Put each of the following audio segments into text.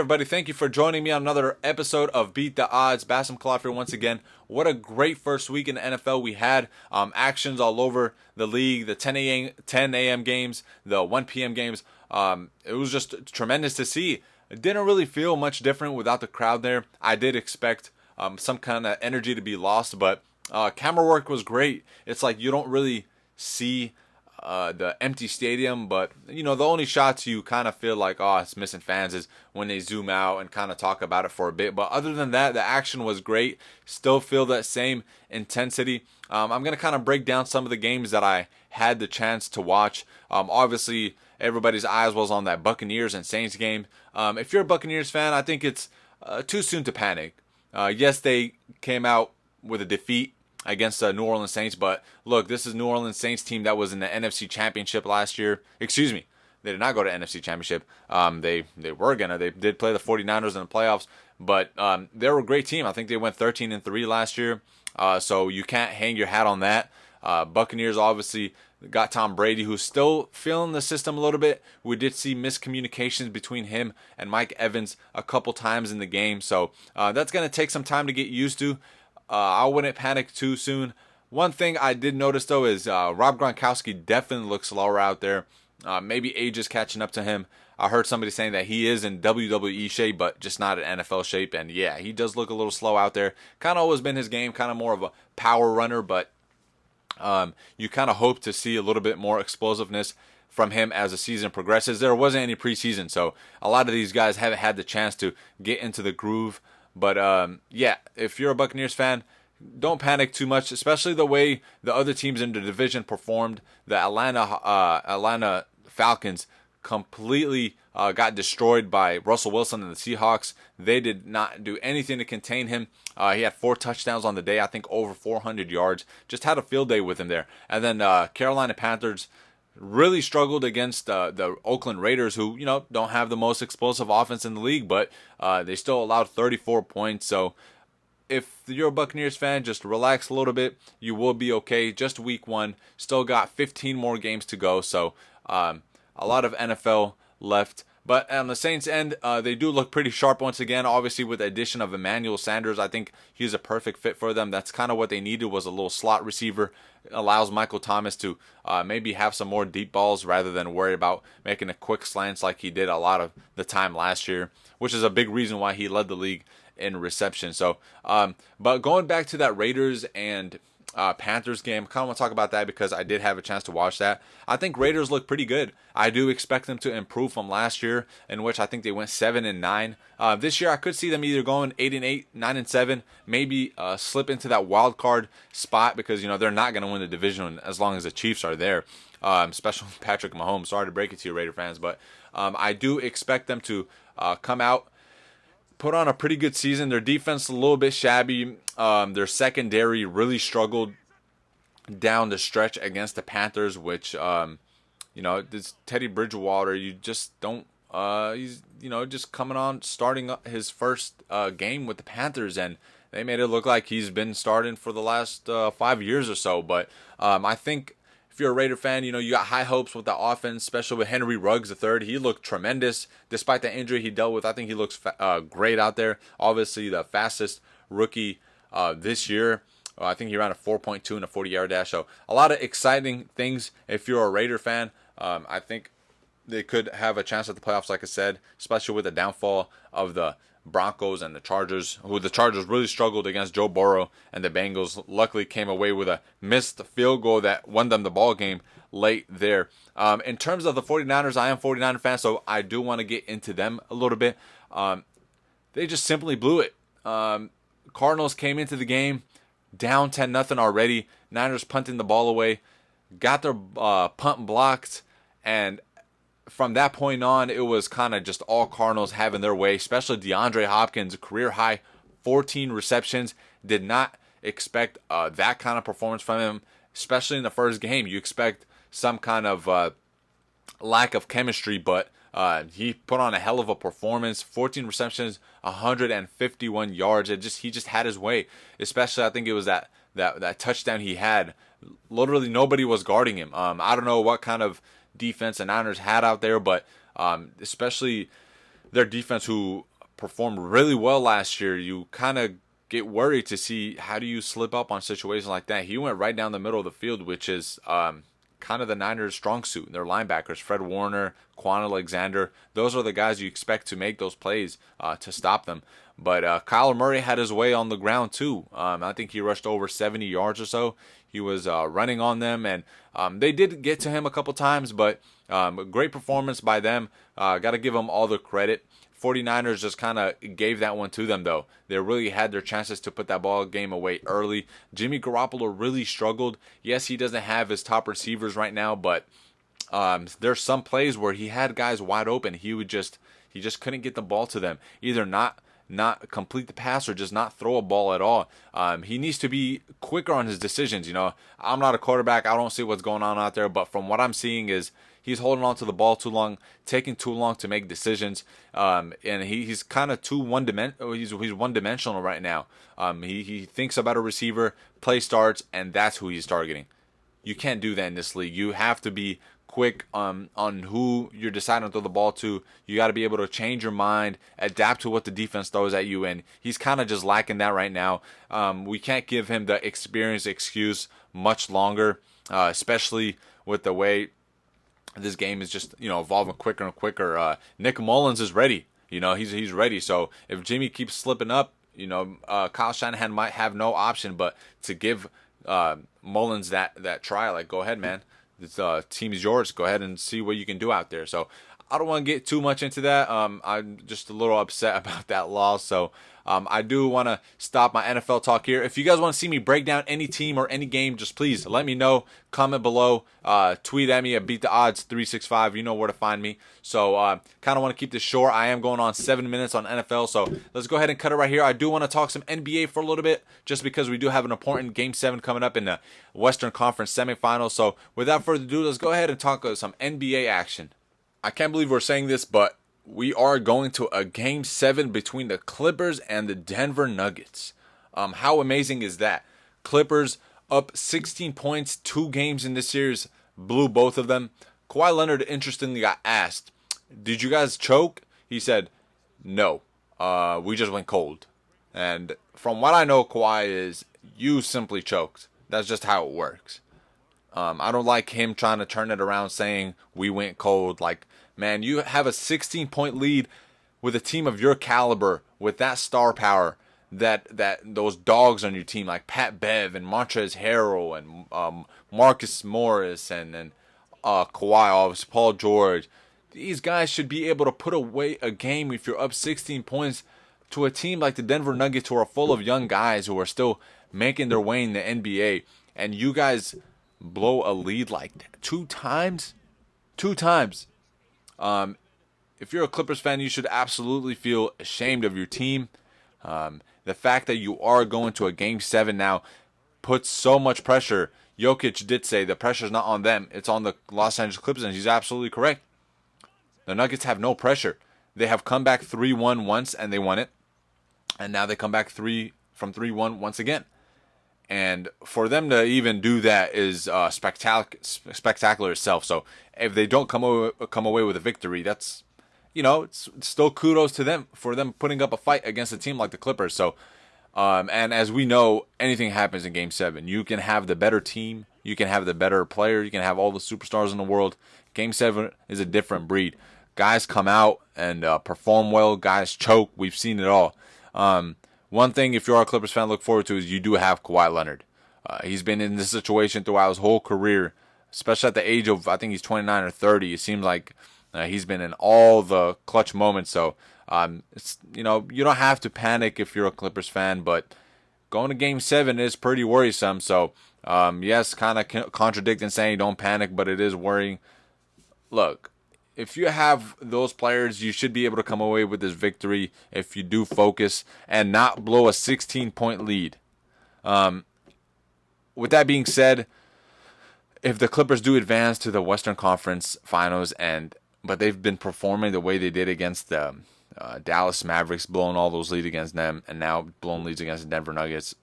everybody? Thank you for joining me on another episode of Beat the Odds. Bassem Kalaf here once again. What a great first week in the NFL we had. Actions all over the league, the 10 a.m. games, the 1 p.m. games. It was just tremendous to see. It didn't really feel much different without the crowd there. I did expect some kind of energy to be lost, but camera work was great. It's like you don't really see the empty stadium, but the only shots you kind of feel like, oh, it's missing fans is when they zoom out and kind of talk about it for a bit. But other than that, the action was great. Still feel that same intensity. I'm going to kind of break down some of the games that I had the chance to watch. Obviously, everybody's eyes was on that Buccaneers and Saints game. If you're a Buccaneers fan, I think it's too soon to panic. Yes, they came out with a defeat against the New Orleans Saints, but look, this is New Orleans Saints team that was in the NFC Championship last year. Excuse me, they did not go to NFC Championship. They did play the 49ers in the playoffs, but they were a great team. I think they went 13-3 last year, so you can't hang your hat on that. Buccaneers obviously got Tom Brady, who's still feeling the system a little bit. We did see miscommunications between him and Mike Evans a couple times in the game, so that's going to take some time to get used to. I wouldn't panic too soon. One thing I did notice, though, is Rob Gronkowski definitely looks slower out there. Maybe age is catching up to him. I heard somebody saying that he is in WWE shape, but just not in NFL shape. And yeah, he does look a little slow out there. Kind of always been his game, kind of more of a power runner, but you kind of hope to see a little bit more explosiveness from him as the season progresses. There wasn't any preseason, so a lot of these guys haven't had the chance to get into the groove. But yeah, if you're a Buccaneers fan, don't panic too much, especially the way the other teams in the division performed. The Atlanta Falcons completely got destroyed by Russell Wilson and the Seahawks. They did not do anything to contain him. He had 4 touchdowns on the day, I think over 400 yards. Just had a field day with him there. And then Carolina Panthers really struggled against the Oakland Raiders, who don't have the most explosive offense in the league, but they still allowed 34 points. So if you're a Buccaneers fan, just relax a little bit. You will be okay. Just week 1, still got 15 more games to go, so a lot of NFL left. But on the Saints end, they do look pretty sharp once again. Obviously, with the addition of Emmanuel Sanders, I think he's a perfect fit for them. That's kind of what they needed, was a little slot receiver. It allows Michael Thomas to maybe have some more deep balls rather than worry about making a quick slants like he did a lot of the time last year, which is a big reason why he led the league in reception. So, but going back to that Raiders and Panthers game, I kind of want to talk about that because I did have a chance to watch that. I think Raiders look pretty good. I do expect them to improve from last year, in which I think they went 7-9. This year I could see them either going 8-8, 9-7, maybe slip into that wild card spot because they're not going to win the division as long as the Chiefs are there. Especially Patrick Mahomes. Sorry to break it to you, Raider fans, but I do expect them to come out, put on a pretty good season. Their defense a little bit shabby. Their secondary really struggled down the stretch against the Panthers, which this Teddy Bridgewater, you just don't. He's just coming on, starting his first game with the Panthers, and they made it look like he's been starting for the last 5 years or so. But I think if you're a Raider fan, you got high hopes with the offense, especially with Henry Ruggs III. He looked tremendous despite the injury he dealt with. I think he looks great out there. Obviously, the fastest rookie this year. I think he ran a 4.2 in a 40-yard dash. So a lot of exciting things if you're a Raider fan. I think they could have a chance at the playoffs, like I said, especially with the downfall of the Broncos and the Chargers, who the Chargers really struggled against Joe Burrow, and the Bengals luckily came away with a missed field goal that won them the ball game late there. In terms of the 49ers, I am a 49er fan, so I do want to get into them a little bit. They just simply blew it. Cardinals came into the game down 10-0 already. Niners punting the ball away, got their punt blocked, and from that point on, it was kind of just all Cardinals having their way, especially DeAndre Hopkins, career high 14 receptions. Did not expect that kind of performance from him, especially in the first game. You expect some kind of lack of chemistry, but he put on a hell of a performance. 14 receptions, 151 yards. He just had his way. Especially, I think it was that touchdown he had. Literally nobody was guarding him. I don't know what kind of defense the Niners had out there, but especially their defense, who performed really well last year, you kind of get worried to see how do you slip up on situations like that. He went right down the middle of the field, which is kind of the Niners' strong suit. Their linebackers, Fred Warner, Quan Alexander, those are the guys you expect to make those plays to stop them. But Kyler Murray had his way on the ground too. I think he rushed over 70 yards or so. He was running on them, and they did get to him a couple times, but great performance by them. Got to give them all the credit. 49ers just kind of gave that one to them, though. They really had their chances to put that ball game away early. Jimmy Garoppolo really struggled. Yes, he doesn't have his top receivers right now, but there's some plays where he had guys wide open. He just couldn't get the ball to them. Either not complete the pass or just not throw a ball at all. He needs to be quicker on his decisions. You know, I'm not a quarterback. I don't see what's going on out there, but from what I'm seeing is he's holding on to the ball too long, taking too long to make decisions, and he's kind of too one-dimensional. He's one-dimensional right now. He thinks about a receiver, play starts, and that's who he's targeting. You can't do that in this league. You have to be quick on who you're deciding to throw the ball to. You got to be able to change your mind, adapt to what the defense throws at you, and he's kind of just lacking that right now. We can't give him the experience excuse much longer, especially with the way this game is just, evolving quicker and quicker. Nick Mullins is ready. He's ready. So if Jimmy keeps slipping up, Kyle Shanahan might have no option but to give Mullins that try. Like, go ahead, man. This team is yours. Go ahead and see what you can do out there. So I don't want to get too much into that. I'm just a little upset about that loss. So I do want to stop my NFL talk here. If you guys want to see me break down any team or any game, just please let me know. Comment below. Tweet at me at BeatTheOdds365. You know where to find me. So kind of want to keep this short. I am going on 7 minutes on NFL. So let's go ahead and cut it right here. I do want to talk some NBA for a little bit just because we do have an important Game 7 coming up in the Western Conference semifinals. So without further ado, let's go ahead and talk some NBA action. I can't believe we're saying this, but we are going to a Game 7 between the Clippers and the Denver Nuggets. How amazing is that? Clippers up 16 points, 2 games in this series, blew both of them. Kawhi Leonard, interestingly, got asked, did you guys choke? He said, no, we just went cold. And from what I know, Kawhi is, you simply choked. That's just how it works. I don't like him trying to turn it around saying we went cold. Like, man, you have a 16-point lead with a team of your caliber, with that star power, that those dogs on your team like Pat Bev and Montrezl Harrell and Marcus Morris and Kawhi, obviously, Paul George. These guys should be able to put away a game if you're up 16 points to a team like the Denver Nuggets, who are full of young guys who are still making their way in the NBA, and you guys blow a lead like that 2 times. 2 times. If you're a Clippers fan, you should absolutely feel ashamed of your team. The fact that you are going to a Game 7 now puts so much pressure. Jokic did say the pressure's not on them, it's on the Los Angeles Clippers, and he's absolutely correct. The Nuggets have no pressure. They have come back 3-1 once, and they won it. And now they come back 3-1 once again. And for them to even do that is spectacular itself. So if they don't come away with a victory, that's, it's still kudos to them for them putting up a fight against a team like the Clippers. So, and as we know, anything happens in Game 7. You can have the better team, you can have the better player, you can have all the superstars in the world. Game 7 is a different breed. Guys come out and perform well. Guys choke. We've seen it all. One thing, if you're a Clippers fan, look forward to is you do have Kawhi Leonard. He's been in this situation throughout his whole career, especially at the age of, I think he's 29 or 30. It seems like he's been in all the clutch moments. So, you don't have to panic if you're a Clippers fan, but going to Game 7 is pretty worrisome. So, yes, kind of contradicting saying don't panic, but it is worrying. Look, if you have those players, you should be able to come away with this victory if you do focus and not blow a 16-point lead. With that being said, if the Clippers do advance to the Western Conference Finals, but they've been performing the way they did against the Dallas Mavericks, blowing all those leads against them, and now blowing leads against the Denver Nuggets,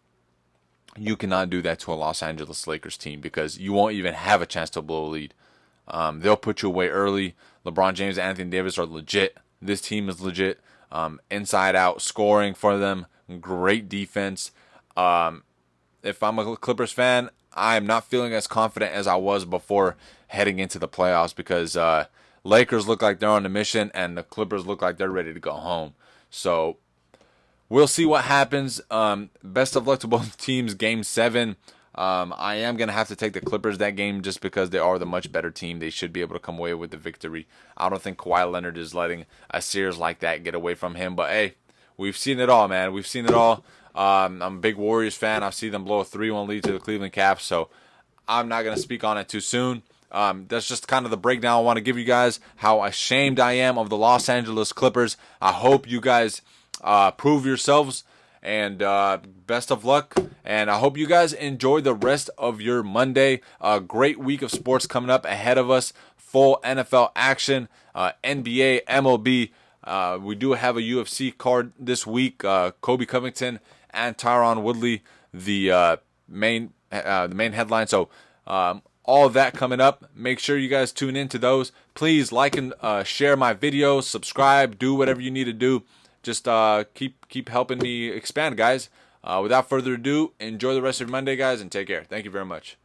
you cannot do that to a Los Angeles Lakers team because you won't even have a chance to blow a lead. They'll put you away early. LeBron James and Anthony Davis are legit. This team is legit. inside out scoring for them. Great defense. If I'm a Clippers fan, I'm not feeling as confident as I was before heading into the playoffs because Lakers look like they're on a mission and the Clippers look like they're ready to go home. So we'll see what happens. Best of luck to both teams. Game 7. I am going to have to take the Clippers that game just because they are the much better team. They should be able to come away with the victory. I don't think Kawhi Leonard is letting a series like that get away from him. But, hey, we've seen it all, man. We've seen it all. I'm a big Warriors fan. I've seen them blow a 3-1 lead to the Cleveland Caps, so I'm not going to speak on it too soon. That's just kind of the breakdown I want to give you guys, how ashamed I am of the Los Angeles Clippers. I hope you guys prove yourselves, and best of luck. And I hope you guys enjoy the rest of your Monday. A great week of sports coming up ahead of us. Full NFL action, NBA, MLB. We do have a UFC card this week. Kobe Covington and Tyron Woodley, the main headline. So all of that coming up. Make sure you guys tune into those. Please like and share my videos. Subscribe. Do whatever you need to do. Just keep helping me expand, guys. Without further ado, enjoy the rest of your Monday, guys, and take care. Thank you very much.